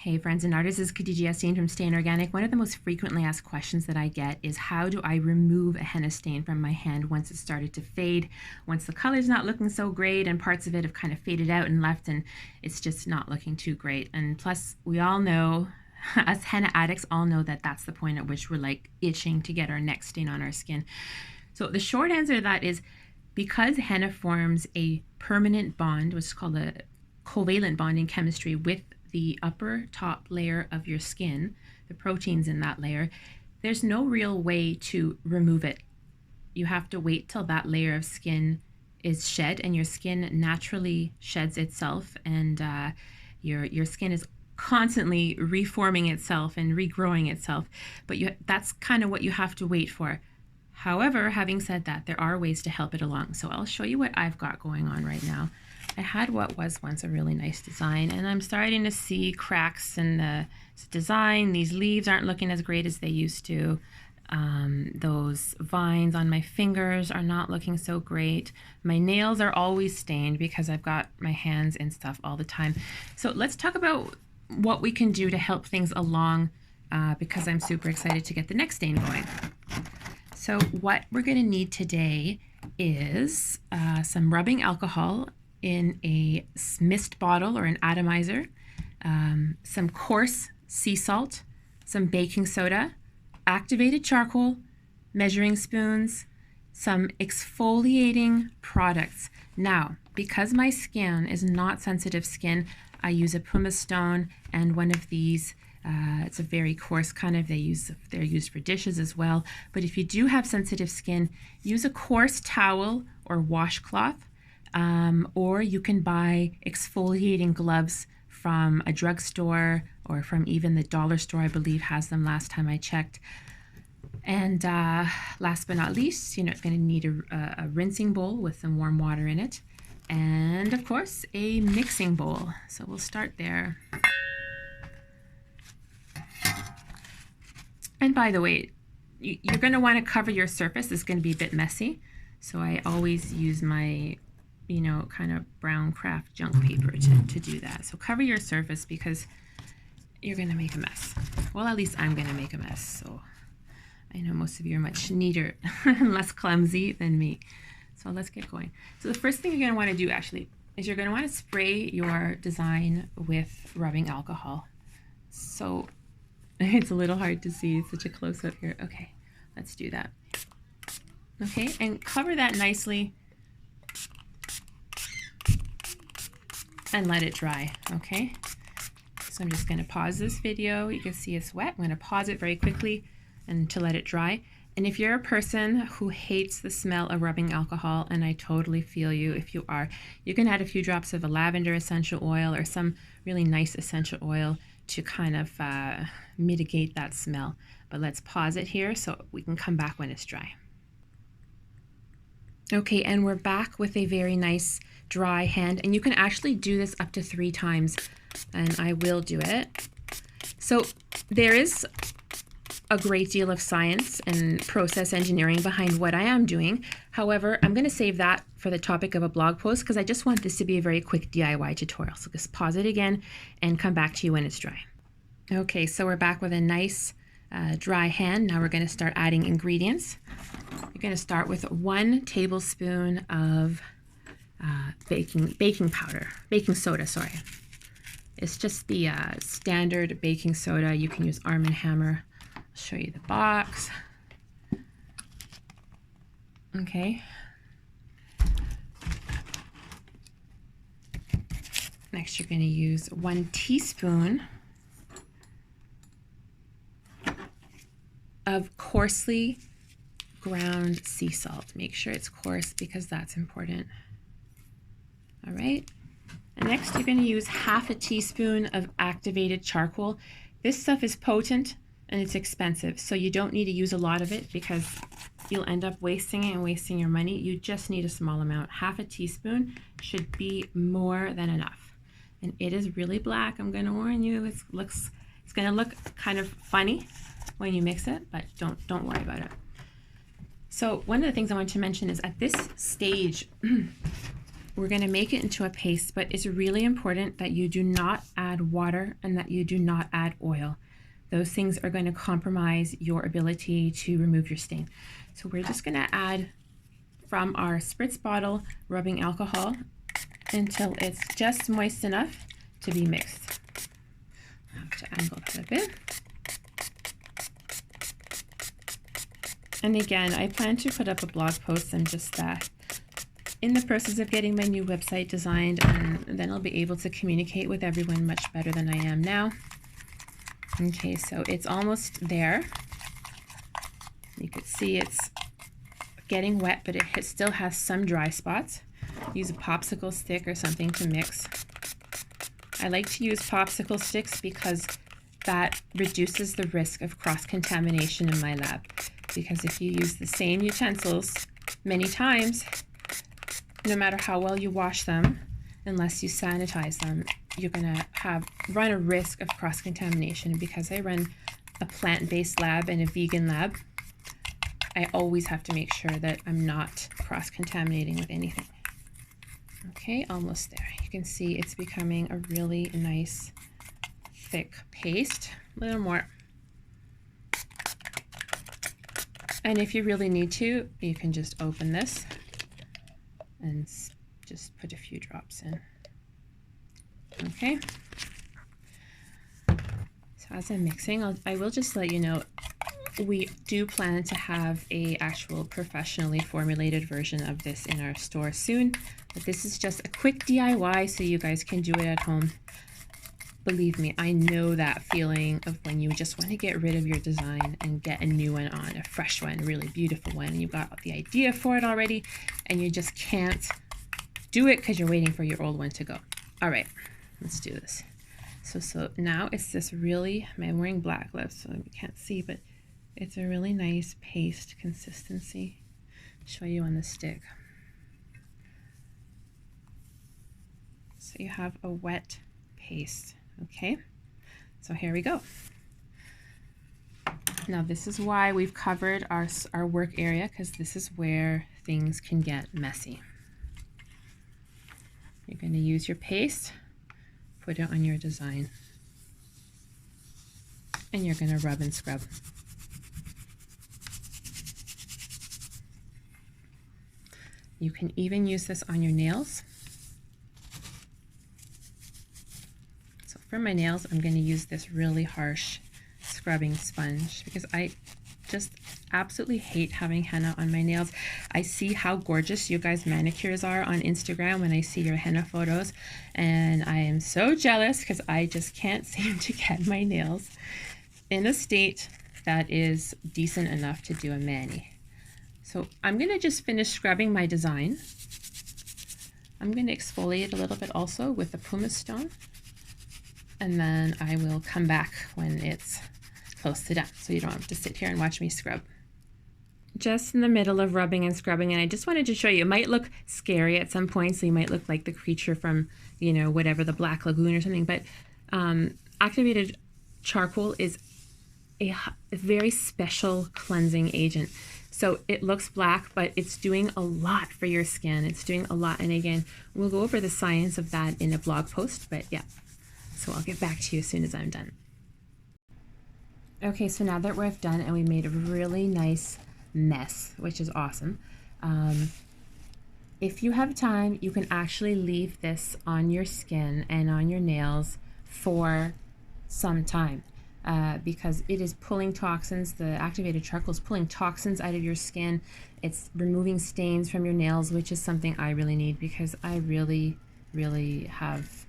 Hey friends and artists, this is Khadija Yassine from Staying Organic. One of the most frequently asked questions that I get is how do I remove a henna stain from my hand once it started to fade, once the color's not looking so great and parts of it have kind of faded out and left and it's just not looking too great. And plus we all know, us henna addicts all know that that's the point at which we're like itching to get our next stain on our skin. So the short answer to that is because henna forms a permanent bond, which is called a covalent bond in chemistry, with the upper top layer of your skin, the proteins in that layer, there's no real way to remove it. You have to wait till that layer of skin is shed, and your skin naturally sheds itself, and your skin is constantly reforming itself and regrowing itself, but that's kind of what you have to wait for. However, having said that, there are ways to help it along. So I'll show you what I've got going on right now. I had what was once a really nice design, and I'm starting to see cracks in the design. These leaves aren't looking as great as they used to. Those vines on my fingers are not looking so great. My nails are always stained because I've got my hands in stuff all the time. So let's talk about what we can do to help things along because I'm super excited to get the next stain going. So what we're going to need today is some rubbing alcohol in a mist bottle or an atomizer, some coarse sea salt, some baking soda, activated charcoal, measuring spoons, some exfoliating products. Now, because my skin is not sensitive skin, I use a pumice stone and one of these. It's a very coarse kind of, they're used for dishes as well. But if you do have sensitive skin, use a coarse towel or washcloth, or you can buy exfoliating gloves from a drugstore or from even the dollar store, I believe has them last time I checked. And last but not least, you're going to need a rinsing bowl with some warm water in it. And of course, a mixing bowl. So we'll start there. And by the way, you're going to want to cover your surface. It's going to be a bit messy. So I always use my, kind of brown craft junk paper to do that. So cover your surface because you're going to make a mess. Well, at least I'm going to make a mess. So I know most of you are much neater and less clumsy than me. So let's get going. So the first thing you're going to want to do actually is you're going to want to spray your design with rubbing alcohol. So it's a little hard to see, it's such a close-up here. Okay, let's do that. Okay, and cover that nicely and let it dry, okay? So I'm just gonna pause this video. You can see it's wet. I'm gonna pause it very quickly and to let it dry. And if you're a person who hates the smell of rubbing alcohol, and I totally feel you if you are, you can add a few drops of a lavender essential oil or some really nice essential oil to kind of mitigate that smell. But let's pause it here so we can come back when it's dry. Okay, and we're back with a very nice dry hand, and you can actually do this up to 3 times, and I will do it. So there is a great deal of science and process engineering behind what I am doing. However, I'm going to save that for the topic of a blog post because I just want this to be a very quick DIY tutorial. So just pause it again and come back to you when it's dry. Okay, so we're back with a nice dry hand. Now we're going to start adding ingredients. You're going to start with 1 tablespoon of baking soda, sorry. It's just the standard baking soda. You can use Arm & Hammer. I'll show you the box. Okay. Next, you're going to use 1 teaspoon of coarsely ground sea salt. Make sure it's coarse because that's important. All right. And next, you're going to use 1/2 teaspoon of activated charcoal. This stuff is potent and it's expensive, so you don't need to use a lot of it because you'll end up wasting it and wasting your money. You just need a small amount. 1/2 teaspoon should be more than enough. And it is really black. I'm going to warn you. It's going to look kind of funny when you mix it, but don't worry about it. So one of the things I want to mention is at this stage, we're going to make it into a paste, but it's really important that you do not add water and that you do not add oil. Those things are going to compromise your ability to remove your stain. So we're just going to add from our spritz bottle rubbing alcohol until it's just moist enough to be mixed. I have to angle that a bit. And again, I plan to put up a blog post. I'm just in the process of getting my new website designed, and then I'll be able to communicate with everyone much better than I am now. Okay, so it's almost there. You could see it's getting wet, but it still has some dry spots. Use a popsicle stick or something to mix. I like to use popsicle sticks because that reduces the risk of cross-contamination in my lab. Because if you use the same utensils many times, no matter how well you wash them, unless you sanitize them, you're going to run a risk of cross-contamination. And because I run a plant-based lab and a vegan lab, I always have to make sure that I'm not cross-contaminating with anything. Okay, almost there. You can see it's becoming a really nice thick paste. A little more. And if you really need to, you can just open this and just put a few drops in. Okay. So as I'm mixing, I will just let you know, we do plan to have a actual professionally formulated version of this in our store soon, but this is just a quick DIY so you guys can do it at home. Believe me, I know that feeling of when you just want to get rid of your design and get a new one on, a fresh one, a really beautiful one, and you've got the idea for it already, and you just can't do it because you're waiting for your old one to go. All right, let's do this. So now it's this really, I'm wearing black gloves so you can't see, but it's a really nice paste consistency. I'll show you on the stick. So you have a wet paste. Okay, so here we go. Now this is why we've covered our work area, because this is where things can get messy. You're going to use your paste, put it on your design, and you're going to rub and scrub. You can even use this on your nails. For my nails, I'm going to use this really harsh scrubbing sponge because I just absolutely hate having henna on my nails. I see how gorgeous you guys' manicures are on Instagram when I see your henna photos, and I am so jealous because I just can't seem to get my nails in a state that is decent enough to do a mani. So I'm going to just finish scrubbing my design. I'm going to exfoliate a little bit also with the pumice stone. And then I will come back when it's close to done, so you don't have to sit here and watch me scrub. Just in the middle of rubbing and scrubbing, and I just wanted to show you, it might look scary at some point, so you might look like the creature from, you know, whatever, the Black Lagoon or something, but activated charcoal is a very special cleansing agent. So it looks black, but it's doing a lot for your skin. It's doing a lot, and again, we'll go over the science of that in a blog post, but yeah. So I'll get back to you as soon as I'm done. Okay, so now that we're done and we made a really nice mess, which is awesome. If you have time, you can actually leave this on your skin and on your nails for some time because it is pulling toxins. The activated charcoal is pulling toxins out of your skin. It's removing stains from your nails, which is something I really need because I really have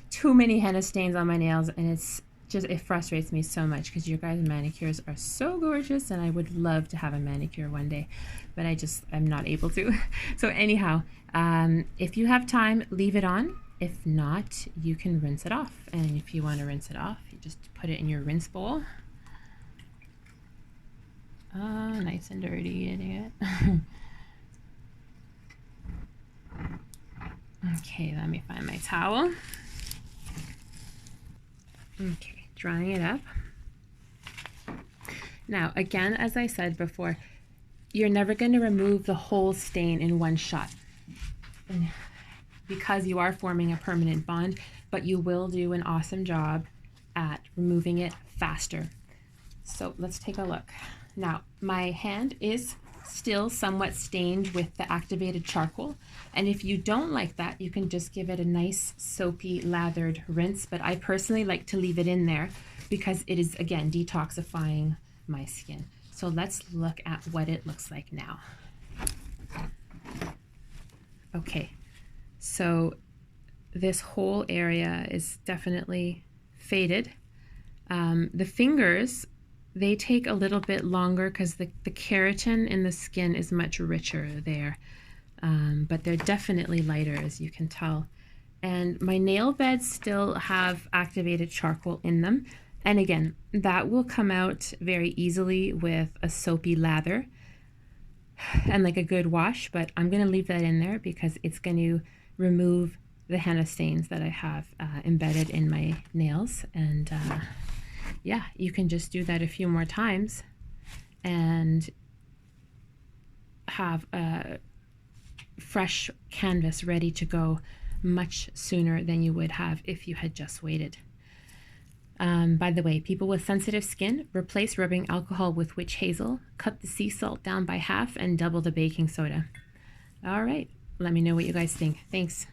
too many henna stains on my nails, and it frustrates me so much because your guys' manicures are so gorgeous and I would love to have a manicure one day, but I'm not able to. So anyhow, if you have time, leave it on. If not, you can rinse it off, and if you want to rinse it off, you just put it in your rinse bowl. Nice and dirty, idiot. Okay, let me find my towel. Okay, drying it up. Now, again, as I said before, you're never going to remove the whole stain in one shot. because you are forming a permanent bond, but you will do an awesome job at removing it faster. So let's take a look. Now, my hand is still somewhat stained with the activated charcoal, and if you don't like that, you can just give it a nice soapy lathered rinse, but I personally like to leave it in there because it is, again, detoxifying my skin. So let's look at what it looks like now. Okay, so this whole area is definitely faded. The fingers, they take a little bit longer because the keratin in the skin is much richer there, but they're definitely lighter, as you can tell. And my nail beds still have activated charcoal in them. And again, that will come out very easily with a soapy lather and like a good wash, but I'm going to leave that in there because it's going to remove the henna stains that I have embedded in my nails. And yeah, you can just do that a few more times and have a fresh canvas ready to go much sooner than you would have if you had just waited. By the way, people with sensitive skin, replace rubbing alcohol with witch hazel, cut the sea salt down by half, and double the baking soda. All right, let me know what you guys think. Thanks.